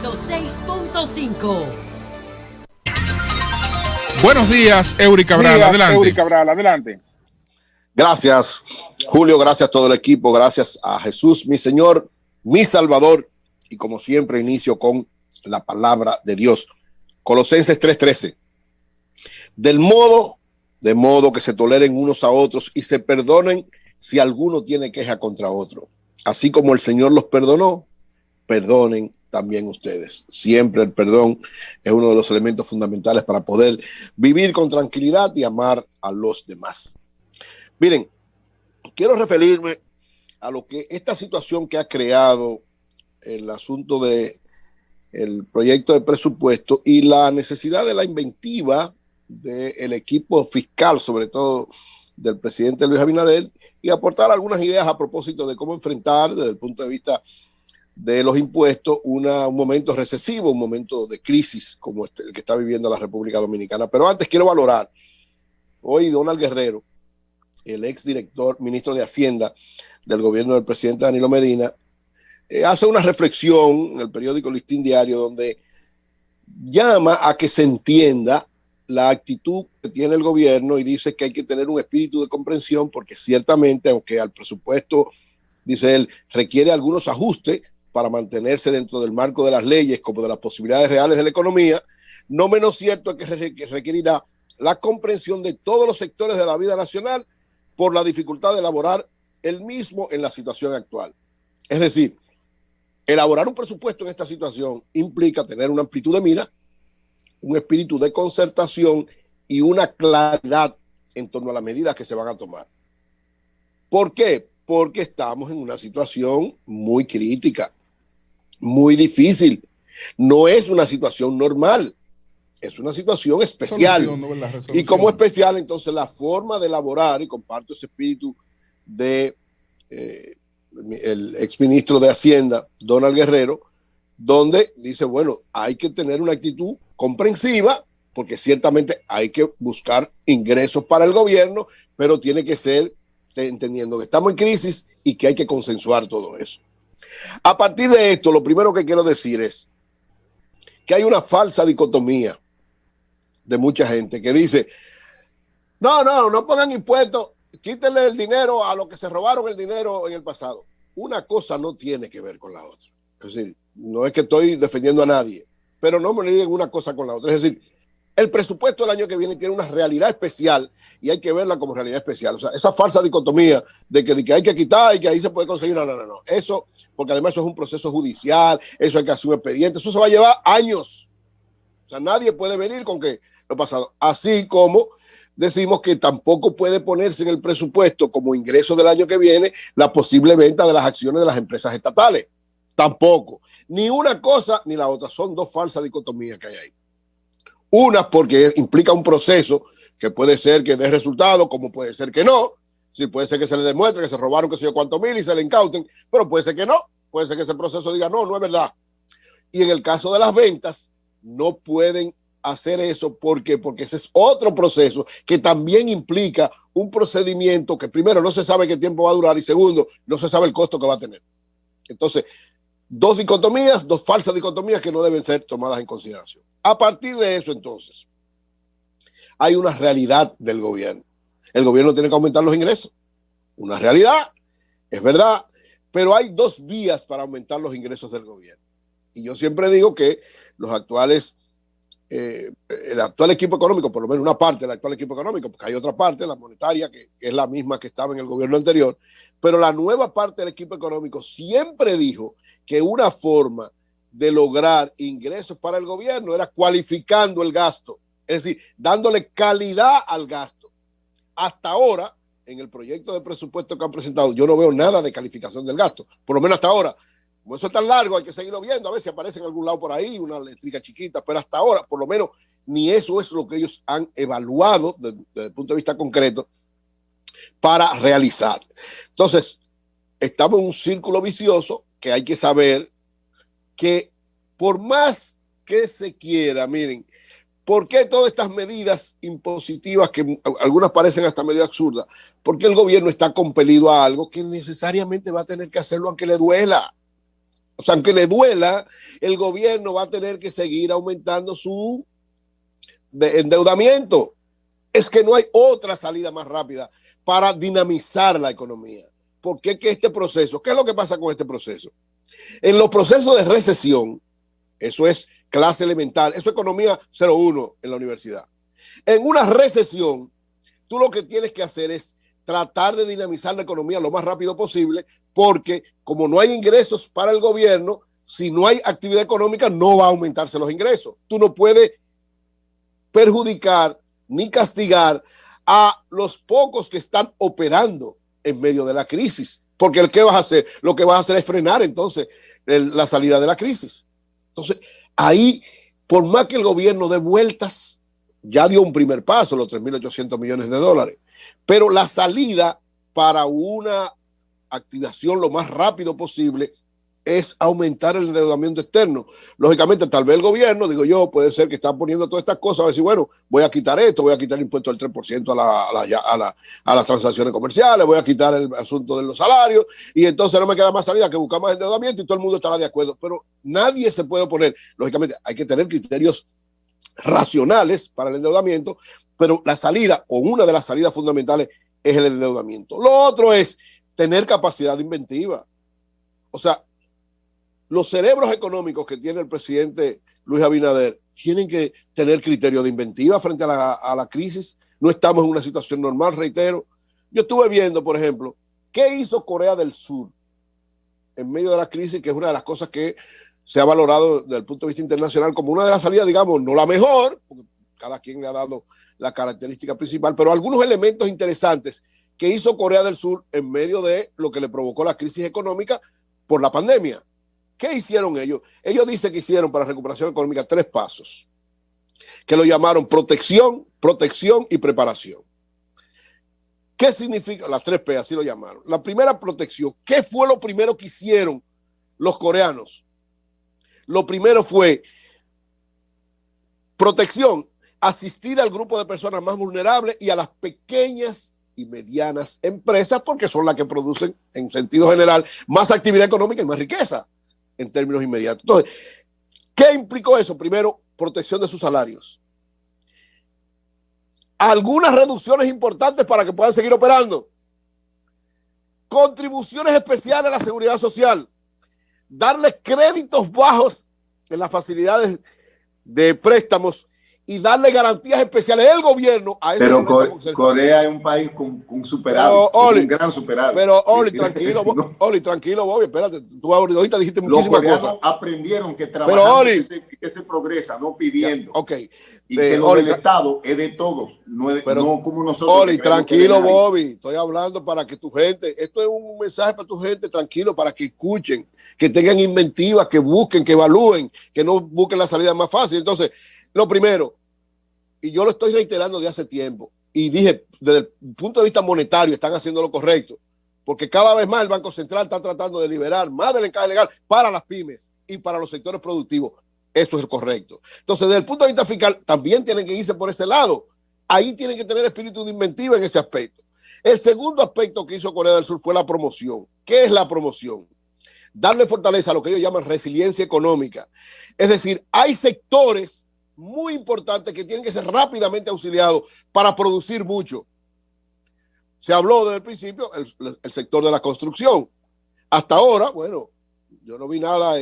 106.5. Buenos días, Eury Cabral, adelante. Eury Cabral, adelante. Gracias, Julio, gracias a todo el equipo, gracias a Jesús, mi Señor, mi Salvador, y como siempre inicio con la palabra de Dios. Colosenses 3:13. De modo que se toleren unos a otros y se perdonen si alguno tiene queja contra otro. Así como el Señor los perdonó, perdonen también ustedes. Siempre el perdón es uno de los elementos fundamentales para poder vivir con tranquilidad y amar a los demás. Miren, quiero referirme a lo que esta situación que ha creado el asunto de el proyecto de presupuesto y la necesidad de la inventiva del equipo fiscal, sobre todo del presidente Luis Abinader, y aportar algunas ideas a propósito de cómo enfrentar desde el punto de vista de los impuestos un momento recesivo, un momento de crisis como el que está viviendo la República Dominicana. Pero antes quiero valorar, hoy Donald Guerrero, el exdirector, ministro de Hacienda del gobierno del presidente Danilo Medina, hace una reflexión en el periódico Listín Diario donde llama a que se entienda la actitud que tiene el gobierno y dice que hay que tener un espíritu de comprensión porque ciertamente, aunque al presupuesto, dice él, requiere algunos ajustes para mantenerse dentro del marco de las leyes como de las posibilidades reales de la economía, no menos cierto es que requerirá la comprensión de todos los sectores de la vida nacional por la dificultad de elaborar el mismo en la situación actual. Es decir, elaborar un presupuesto en esta situación implica tener una amplitud de mira, un espíritu de concertación y una claridad en torno a las medidas que se van a tomar. ¿Por qué? Porque estamos en una situación muy crítica, muy difícil. No es una situación normal, es una situación especial. Y como especial, entonces la forma de elaborar, y comparto ese espíritu de el exministro de Hacienda, Donald Guerrero, donde dice, bueno, hay que tener una actitud comprensiva, porque ciertamente hay que buscar ingresos para el gobierno, pero tiene que ser entendiendo que estamos en crisis y que hay que consensuar todo eso. A partir de esto, lo primero que quiero decir es que hay una falsa dicotomía de mucha gente que dice, no pongan impuestos, quítenle el dinero a los que se robaron el dinero en el pasado. Una cosa no tiene que ver con la otra. Es decir, no es que estoy defendiendo a nadie, pero no me liguen una cosa con la otra. Es decir, el presupuesto del año que viene tiene una realidad especial y hay que verla como realidad especial. O sea, esa falsa dicotomía de que hay que quitar y que ahí se puede conseguir. No. Eso, porque además eso es un proceso judicial, eso hay que hacer un expediente, eso se va a llevar años. O sea, nadie puede venir con que lo pasado. Así como decimos que tampoco puede ponerse en el presupuesto como ingreso del año que viene la posible venta de las acciones de las empresas estatales. Tampoco. Ni una cosa ni la otra. Son dos falsas dicotomías que hay ahí. Una porque implica un proceso que puede ser que dé resultado, como puede ser que no. Sí, puede ser que se le demuestre que se robaron qué sé yo cuántos mil y se le incauten, pero puede ser que no. Puede ser que ese proceso diga no es verdad. Y en el caso de las ventas, no pueden hacer eso porque ese es otro proceso que también implica un procedimiento que primero no se sabe qué tiempo va a durar y segundo, no se sabe el costo que va a tener. Entonces, dos dicotomías, dos falsas dicotomías que no deben ser tomadas en consideración. A partir de eso, entonces, hay una realidad del gobierno. El gobierno tiene que aumentar los ingresos. Una realidad, es verdad, pero hay dos vías para aumentar los ingresos del gobierno. Y yo siempre digo que el actual equipo económico, por lo menos una parte del actual equipo económico, porque hay otra parte, la monetaria, que es la misma que estaba en el gobierno anterior, pero la nueva parte del equipo económico siempre dijo que una forma de lograr ingresos para el gobierno era cualificando el gasto, es decir, dándole calidad al gasto. Hasta ahora, en el proyecto de presupuesto que han presentado, yo no veo nada de calificación del gasto, por lo menos hasta ahora. Como eso es tan largo, hay que seguirlo viendo, a ver si aparece en algún lado por ahí, una letrica chiquita, pero hasta ahora, por lo menos, ni eso es lo que ellos han evaluado desde el punto de vista concreto para realizar. Entonces, estamos en un círculo vicioso que hay que saber que por más que se quiera, miren, ¿por qué todas estas medidas impositivas, que algunas parecen hasta medio absurdas? Porque el gobierno está compelido a algo que necesariamente va a tener que hacerlo aunque le duela. O O sea, aunque le duela, el gobierno va a tener que seguir aumentando su endeudamiento. Es que no hay otra salida más rápida para dinamizar la economía. Porque es que este proceso, ¿qué es lo que pasa con este proceso? En los procesos de recesión, eso es clase elemental, eso es economía 01 en la universidad. En una recesión, tú lo que tienes que hacer es tratar de dinamizar la economía lo más rápido posible, porque como no hay ingresos para el gobierno, si no hay actividad económica, no va a aumentarse los ingresos. Tú no puedes perjudicar ni castigar a los pocos que están operando en medio de la crisis, porque ¿qué vas a hacer? Lo que vas a hacer es frenar entonces la salida de la crisis. Entonces, ahí, por más que el gobierno dé vueltas, ya dio un primer paso, los 3.800 millones de dólares, pero la salida para una activación lo más rápido posible es aumentar el endeudamiento externo. Lógicamente, tal vez el gobierno, digo yo, puede ser que está poniendo todas estas cosas, a ver si, bueno, voy a quitar esto, voy a quitar el impuesto del 3% a las transacciones comerciales, voy a quitar el asunto de los salarios, y entonces no me queda más salida que buscar más endeudamiento y todo el mundo estará de acuerdo. Pero nadie se puede oponer. Lógicamente, hay que tener criterios racionales para el endeudamiento, pero la salida, o una de las salidas fundamentales, es el endeudamiento. Lo otro es tener capacidad inventiva. O sea, los cerebros económicos que tiene el presidente Luis Abinader tienen que tener criterio de inventiva frente a la crisis. No estamos en una situación normal, reitero. Yo estuve viendo, por ejemplo, qué hizo Corea del Sur en medio de la crisis, que es una de las cosas que se ha valorado desde el punto de vista internacional como una de las salidas, digamos, no la mejor, porque cada quien le ha dado la característica principal, pero algunos elementos interesantes que hizo Corea del Sur en medio de lo que le provocó la crisis económica por la pandemia. ¿Qué hicieron ellos? Ellos dicen que hicieron para recuperación económica 3 pasos, que lo llamaron protección, protección y preparación. ¿Qué significa? Las 3P, así lo llamaron. La primera, protección. ¿Qué fue lo primero que hicieron los coreanos? Lo primero fue protección, asistir al grupo de personas más vulnerables y a las pequeñas y medianas empresas, porque son las que producen, en sentido general, más actividad económica y más riqueza en términos inmediatos. Entonces, ¿qué implicó eso? Primero, protección de sus salarios. Algunas reducciones importantes para que puedan seguir operando. Contribuciones especiales a la seguridad social. Darles créditos bajos en las facilidades de préstamos y darle garantías especiales del gobierno a eso. Pero Corea es un país con superávit, un gran superávit. Pero Oli, tranquilo, no. Oli, tranquilo, Bobby, espérate, tú ahorita dijiste muchísimas cosas. Los aprendieron que trabajando que se progresa, no pidiendo. Okay. Y que lo del Estado es de todos, no como nosotros. Oli, tranquilo, Bobby, estoy hablando para que tu gente, esto es un mensaje para tu gente, tranquilo, para que escuchen, que tengan inventivas, que busquen, que evalúen, que no busquen la salida más fácil. Entonces, lo primero, y yo lo estoy reiterando de hace tiempo, y dije, desde el punto de vista monetario, están haciendo lo correcto, porque cada vez más el Banco Central está tratando de liberar más del encaje legal para las pymes y para los sectores productivos. Eso es correcto. Entonces, desde el punto de vista fiscal, también tienen que irse por ese lado. Ahí tienen que tener espíritu de inventiva en ese aspecto. El segundo aspecto que hizo Corea del Sur fue la promoción. ¿Qué es la promoción? Darle fortaleza a lo que ellos llaman resiliencia económica. Es decir, hay sectores muy importantes que tienen que ser rápidamente auxiliados para producir mucho. Se habló desde el principio el sector de la construcción. Hasta ahora, bueno, yo no vi nada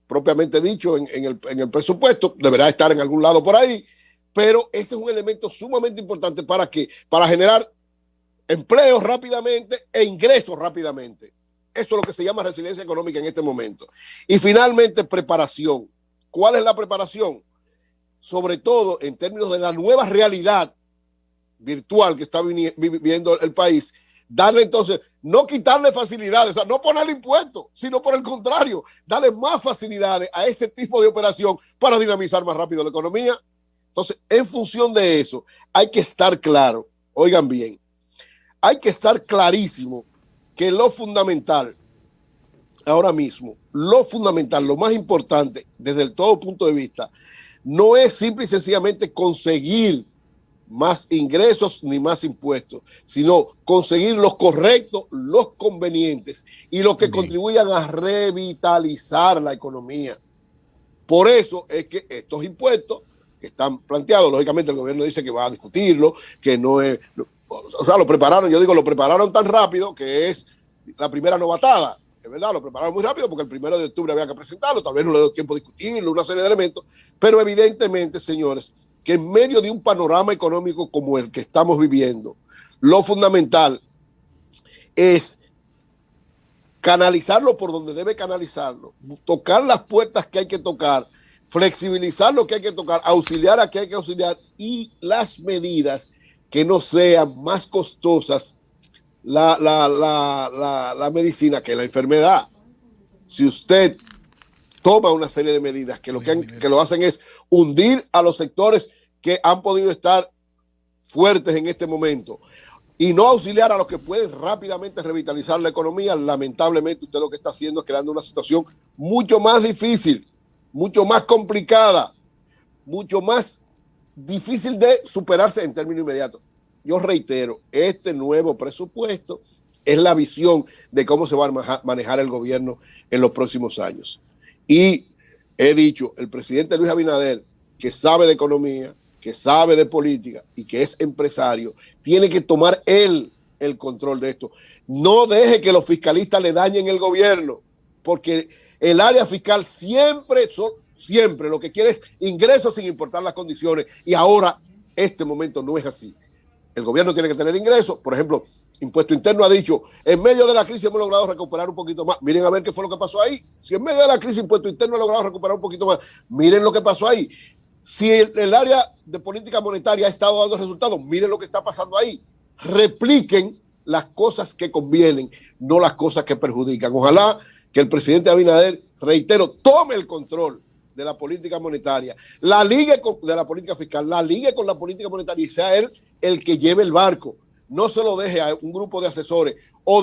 propiamente dicho en el presupuesto, deberá estar en algún lado por ahí, pero ese es un elemento sumamente importante para generar empleos rápidamente e ingresos rápidamente. Eso es lo que se llama resiliencia económica en este momento. Y finalmente, preparación. ¿Cuál es la preparación? Sobre todo en términos de la nueva realidad virtual que está viviendo el país, darle entonces, no quitarle facilidades, o sea, no ponerle impuestos, sino por el contrario, darle más facilidades a ese tipo de operación para dinamizar más rápido la economía. Entonces, en función de eso, hay que estar claro, oigan bien, hay que estar clarísimo que lo fundamental, ahora mismo, lo fundamental, lo más importante desde todo punto de vista, no es simple y sencillamente conseguir más ingresos ni más impuestos, sino conseguir los correctos, los convenientes y los que contribuyan a revitalizar la economía. Por eso es que estos impuestos que están planteados, lógicamente el gobierno dice que va a discutirlo, que no es, o sea, lo prepararon, yo digo, lo prepararon tan rápido que es la primera novatada. Es verdad, lo prepararon muy rápido porque el 1 de octubre había que presentarlo, tal vez no le dio tiempo de discutirlo, una serie de elementos, pero evidentemente, señores, que en medio de un panorama económico como el que estamos viviendo, lo fundamental es canalizarlo por donde debe canalizarlo, tocar las puertas que hay que tocar, flexibilizar lo que hay que tocar, auxiliar a que hay que auxiliar y las medidas que no sean más costosas la medicina que la enfermedad. Si usted toma una serie de medidas que lo hacen es hundir a los sectores que han podido estar fuertes en este momento y no auxiliar a los que pueden rápidamente revitalizar la economía, lamentablemente usted lo que está haciendo es creando una situación mucho más difícil, mucho más complicada, mucho más difícil de superarse en términos inmediatos. Yo reitero, este nuevo presupuesto es la visión de cómo se va a manejar el gobierno en los próximos años. Y he dicho, el presidente Luis Abinader, que sabe de economía, que sabe de política y que es empresario, tiene que tomar él el control de esto. No deje que los fiscalistas le dañen el gobierno, porque el área fiscal siempre lo que quiere es ingresos sin importar las condiciones. Y ahora, este momento no es así. El gobierno tiene que tener ingresos. Por ejemplo, Impuesto Interno ha dicho, en medio de la crisis hemos logrado recuperar un poquito más. Miren a ver qué fue lo que pasó ahí. Si en medio de la crisis Impuesto Interno ha logrado recuperar un poquito más, miren lo que pasó ahí. Si el área de política monetaria ha estado dando resultados, miren lo que está pasando ahí. Repliquen las cosas que convienen, no las cosas que perjudican. Ojalá que el presidente Abinader, reitero, tome el control de la política monetaria, la ligue de la política fiscal, la ligue con la política monetaria y sea él el que lleve el barco. No se lo deje a un grupo de asesores o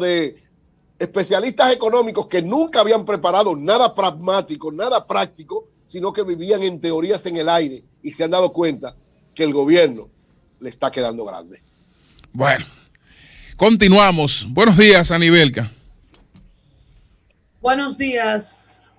de especialistas económicos que nunca habían preparado nada pragmático, nada práctico, sino que vivían en teorías en el aire y se han dado cuenta que el gobierno le está quedando grande. Bueno, continuamos. Buenos días, Anibelka. Buenos días.